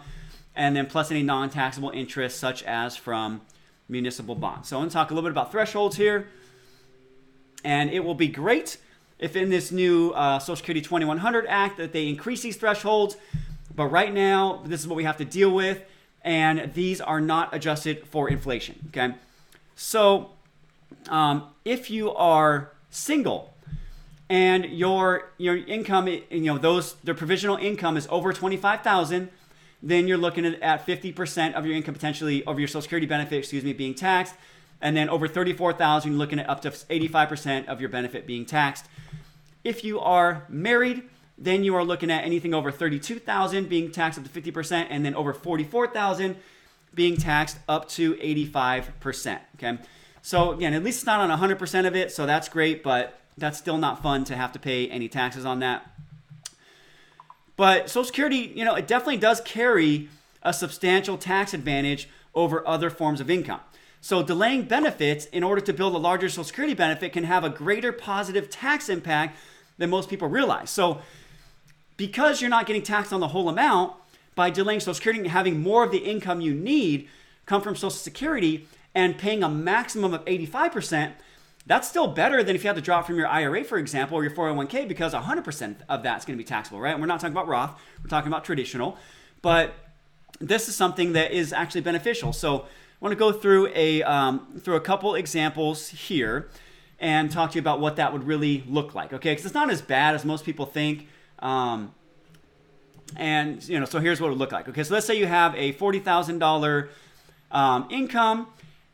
and then plus any non-taxable interest such as from municipal bonds. So I'm going to talk a little bit about thresholds here. And it will be great if in this new Social Security 2100 Act that they increase these thresholds. But right now, this is what we have to deal with. And these are not adjusted for inflation, okay? So if you are single and your income, their provisional income is over $25,000, then you're looking at 50% of your income potentially over your Social Security benefit, being taxed. And then over $34,000, you're looking at up to 85% of your benefit being taxed. If you are married, then you are looking at anything over $32,000 being taxed up to 50%, and then over $44,000 being taxed up to 85%. Okay. So again, at least it's not on 100% of it, so that's great, but that's still not fun to have to pay any taxes on that. But Social Security, it definitely does carry a substantial tax advantage over other forms of income. So delaying benefits in order to build a larger Social Security benefit can have a greater positive tax impact than most people realize. So because you're not getting taxed on the whole amount, by delaying Social Security and having more of the income you need come from Social Security and paying a maximum of 85%, that's still better than if you had to draw it from your IRA, for example, or your 401k, because 100% of that's going to be taxable, right? And we're not talking about Roth, we're talking about traditional. But this is something that is actually beneficial. So I want to go through a couple examples here. and talk to you about what that would really look like, okay? Because it's not as bad as most people think. And, so here's what it would look like. Okay, so let's say you have a $40,000 income,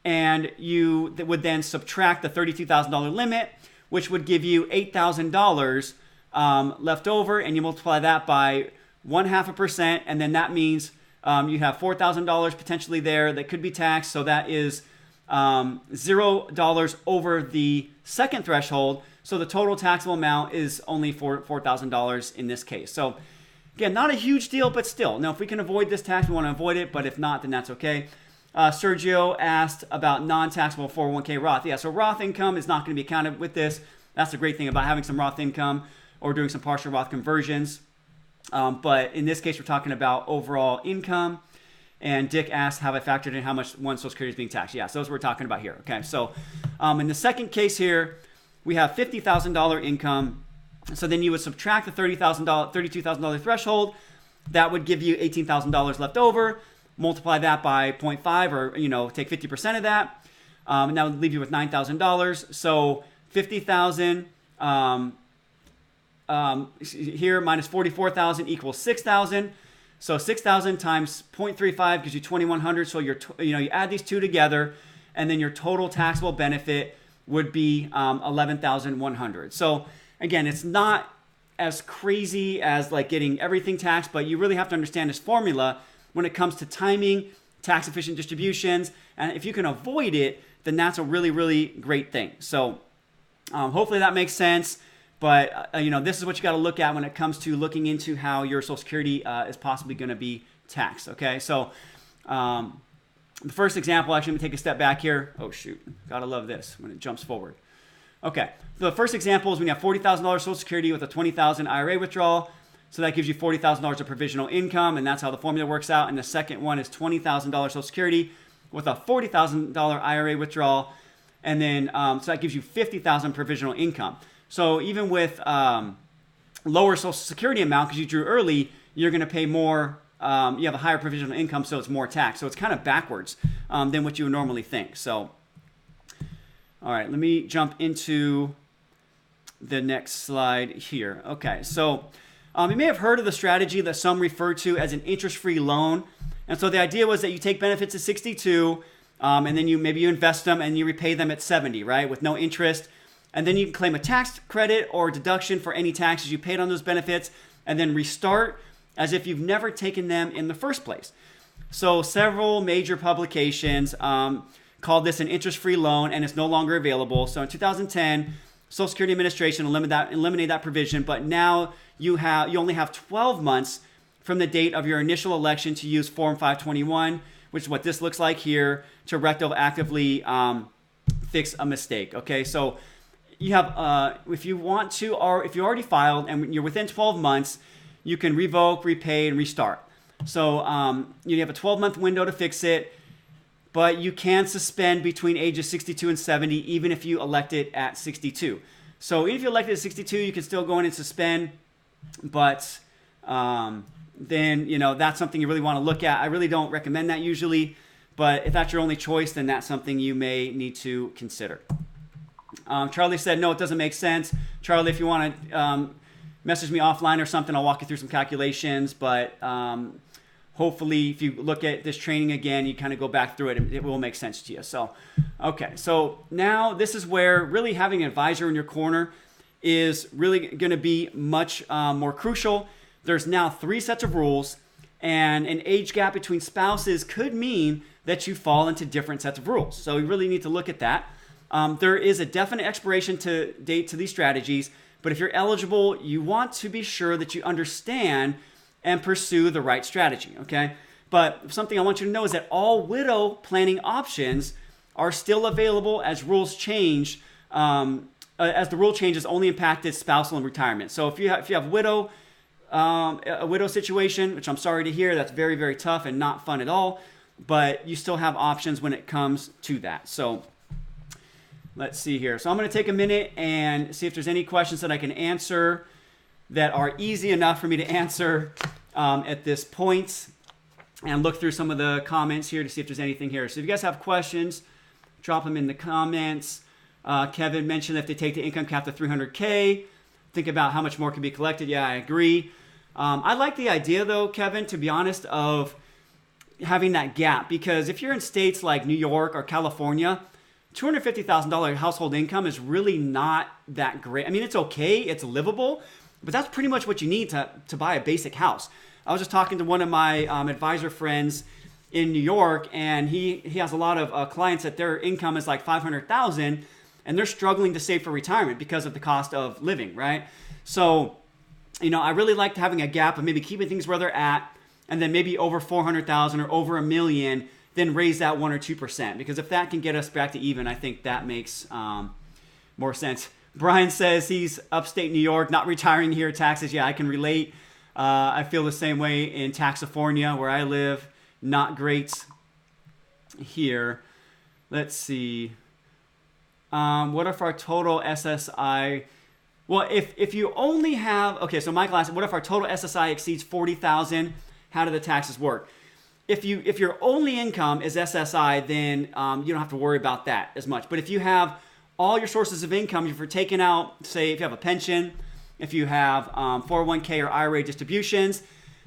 and you would then subtract the $32,000 limit, which would give you $8,000 left over, and you multiply that by 0.5%, and then that means you have $4,000 potentially there that could be taxed. So that is $0 over the second threshold. So the total taxable amount is only $4,000 in this case. So again, not a huge deal, but still. Now, if we can avoid this tax, we want to avoid it. But if not, then that's okay. Sergio asked about non-taxable 401k Roth. Yeah, so Roth income is not going to be counted with this. That's the great thing about having some Roth income or doing some partial Roth conversions. But in this case, we're talking about overall income. And Dick asked, have I factored in how much one Social Security is being taxed? Yeah, so that's what we're talking about here. Okay, so in the second case here, we have $50,000 income. So then you would subtract the $32,000 threshold. That would give you $18,000 left over. Multiply that by 0.5, or take 50% of that, and that would leave you with $9,000. So 50,000 here minus 44,000 equals 6,000. So 6,000 times 0.35 gives you 2,100. So you add these two together, and then your total taxable benefit would be 11,100. So again, it's not as crazy as like getting everything taxed, but you really have to understand this formula when it comes to timing, tax efficient distributions, and if you can avoid it, then that's a really, really great thing. So hopefully that makes sense. But this is what you got to look at when it comes to looking into how your Social Security is possibly going to be taxed. Okay, so the first example, actually, let me take a step back here. Oh shoot, gotta love this when it jumps forward. Okay, so the first example is when you have $40,000 Social Security with a $20,000 IRA withdrawal. So that gives you $40,000 of provisional income, and that's how the formula works out. And the second one is $20,000 Social Security with a $40,000 IRA withdrawal, and then so that gives you $50,000 provisional income. So even with lower Social Security amount, because you drew early, you're going to pay more. You have a higher provisional income, so it's more tax. So it's kind of backwards than what you would normally think. So, all right, let me jump into the next slide here. Okay, so you may have heard of the strategy that some refer to as an interest-free loan. And so the idea was that you take benefits at 62, and then maybe you invest them and you repay them at 70, right, with no interest. And then you can claim a tax credit or deduction for any taxes you paid on those benefits, and then restart as if you've never taken them in the first place. So several major publications called this an interest-free loan, and it's no longer available. So in 2010, Social Security Administration eliminated that provision, but now you only have 12 months from the date of your initial election to use Form 521, which is what this looks like here, to retroactively fix a mistake. Okay, so you have, if you want to, or if you already filed and you're within 12 months, you can revoke, repay, and restart. So you have a 12-month window to fix it, but you can suspend between ages 62 and 70, even if you elect it at 62. So even if you elect it at 62, you can still go in and suspend, but then, that's something you really want to look at. I really don't recommend that usually, but if that's your only choice, then that's something you may need to consider. Charlie said, no, it doesn't make sense. Charlie, if you want to message me offline or something, I'll walk you through some calculations, but hopefully if you look at this training again, you kind of go back through it and it will make sense to you. So, okay, so now this is where really having an advisor in your corner is really going to be much more crucial. There's now 3 sets of rules, and an age gap between spouses could mean that you fall into different sets of rules. So you really need to look at that. There is a definite expiration date to these strategies, but if you're eligible, you want to be sure that you understand and pursue the right strategy, okay? But something I want you to know is that all widow planning options are still available as rules change, as the rule changes only impacted spousal and retirement. So if you have a widow situation, which I'm sorry to hear, that's very, very tough and not fun at all, but you still have options when it comes to that. So let's see here. So I'm going to take a minute and see if there's any questions that I can answer that are easy enough for me to answer at this point, and look through some of the comments here to see if there's anything here. So if you guys have questions, drop them in the comments. Kevin mentioned if they take the income cap to 300K, think about how much more can be collected. Yeah, I agree. I like the idea, though, Kevin, to be honest, of having that gap, because if you're in states like New York or California, $250,000 household income is really not that great. I mean, it's okay, it's livable, but that's pretty much what you need to buy a basic house. I was just talking to one of my advisor friends in New York, and he has a lot of clients that their income is like $500,000, and they're struggling to save for retirement because of the cost of living, right? So, I really liked having a gap of maybe keeping things where they're at, and then maybe over 400,000 or over $1 million, then raise that 1 or 2%. Because if that can get us back to even, I think that makes more sense. Brian says he's upstate New York, not retiring here, taxes. Yeah, I can relate. I feel the same way in Taxifornia, where I live. Not great here. Let's see. What if our total SSI... Well, if you only have... Okay, so Michael asked, what if our total SSI exceeds $40,000? How do the taxes work? If your only income is SSI, then you don't have to worry about that as much. But if you have all your sources of income, if you're taking out, say, if you have a pension, if you have 401k or IRA distributions,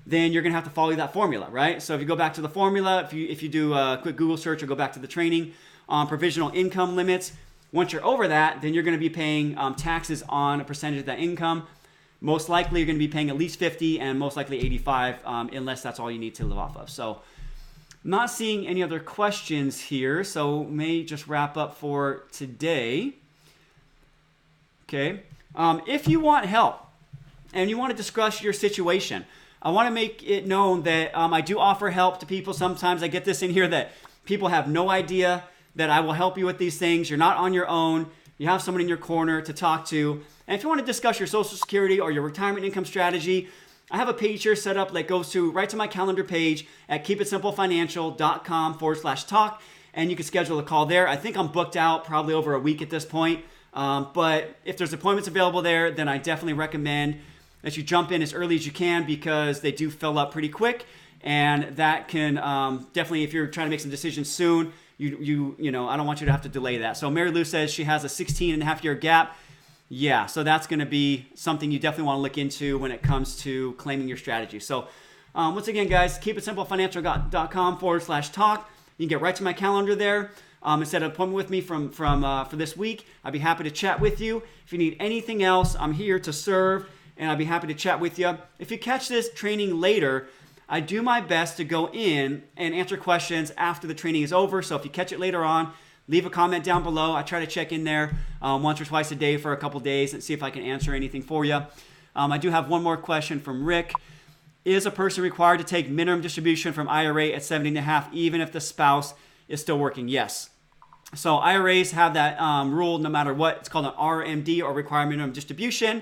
then you're going to have to follow that formula, right? So if you go back to the formula, if you do a quick Google search or go back to the training on provisional income limits, once you're over that, then you're going to be paying taxes on a percentage of that income. Most likely, you're going to be paying at least 50 and most likely 85, unless that's all you need to live off of. So not seeing any other questions here, so may just wrap up for today. Okay. If you want help and you want to discuss your situation, I want to make it known that I do offer help to people. Sometimes I get this in here that people have no idea that I will help you with these things. You're not on your own. You have someone in your corner to talk to. And if you want to discuss your Social Security or your retirement income strategy, I have a page here set up that goes right to my calendar page at keepitsimplefinancial.com/talk. And you can schedule a call there. I think I'm booked out probably over a week at this point. But if there's appointments available there, then I definitely recommend that you jump in as early as you can, because they do fill up pretty quick. And that can definitely, if you're trying to make some decisions soon, you know, I don't want you to have to delay that. So Mary Lou says she has a 16.5-year gap. Yeah, so that's going to be something you definitely want to look into when it comes to claiming your strategy. So once again, guys, keepitsimplefinancial.com/talk. You can get right to my calendar there. Set an appointment with me for this week. I'd be happy to chat with you. If you need anything else, I'm here to serve, and I'd be happy to chat with you. If you catch this training later, I do my best to go in and answer questions after the training is over. So if you catch it later on, leave a comment down below. I try to check in there once or twice a day for a couple days and see if I can answer anything for you. I do have one more question from Rick. Is a person required to take minimum distribution from IRA at 70.5 even if the spouse is still working? Yes. So IRAs have that rule no matter what. It's called an RMD, or required minimum distribution,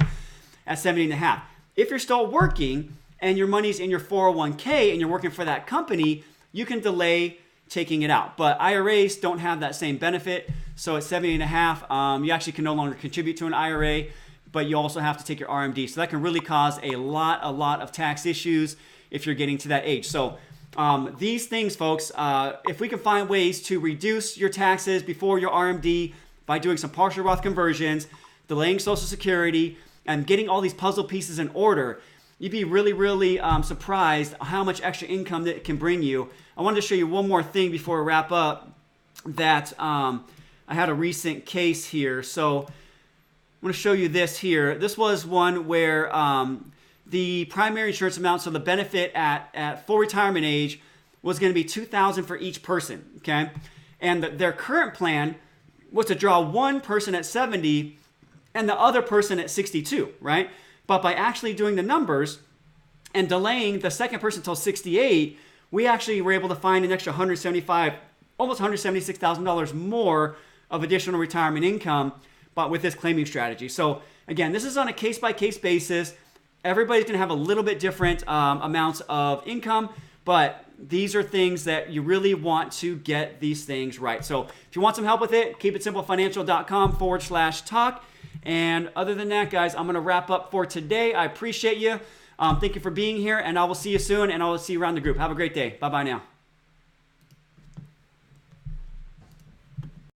at 70.5. If you're still working and your money's in your 401k and you're working for that company, you can delay taking it out. But IRAs don't have that same benefit. So at 70.5, you actually can no longer contribute to an IRA, but you also have to take your RMD. So that can really cause a lot of tax issues if you're getting to that age. So these things, folks, if we can find ways to reduce your taxes before your RMD by doing some partial Roth conversions, delaying Social Security, and getting all these puzzle pieces in order, you'd be really surprised how much extra income that it can bring you. I wanted to show you one more thing before we wrap up, that I had a recent case here. So I'm going to show you this here. This was one where the primary insurance amount, so the benefit at full retirement age, was going to be $2,000 for each person, okay? And their current plan was to draw one person at 70 and the other person at 62, right? But by actually doing the numbers and delaying the second person until 68, we actually were able to find an extra $175, almost $176,000 more of additional retirement income, but with this claiming strategy. So again, this is on a case-by-case basis. Everybody's going to have a little bit different amounts of income, but these are things that you really want to get these things right. So if you want some help with it, keepitsimplefinancial.com/talk. And other than that, guys, I'm going to wrap up for today. I appreciate you. Thank you for being here, and I will see you soon, and I will see you around the group. Have a great day. Bye-bye now.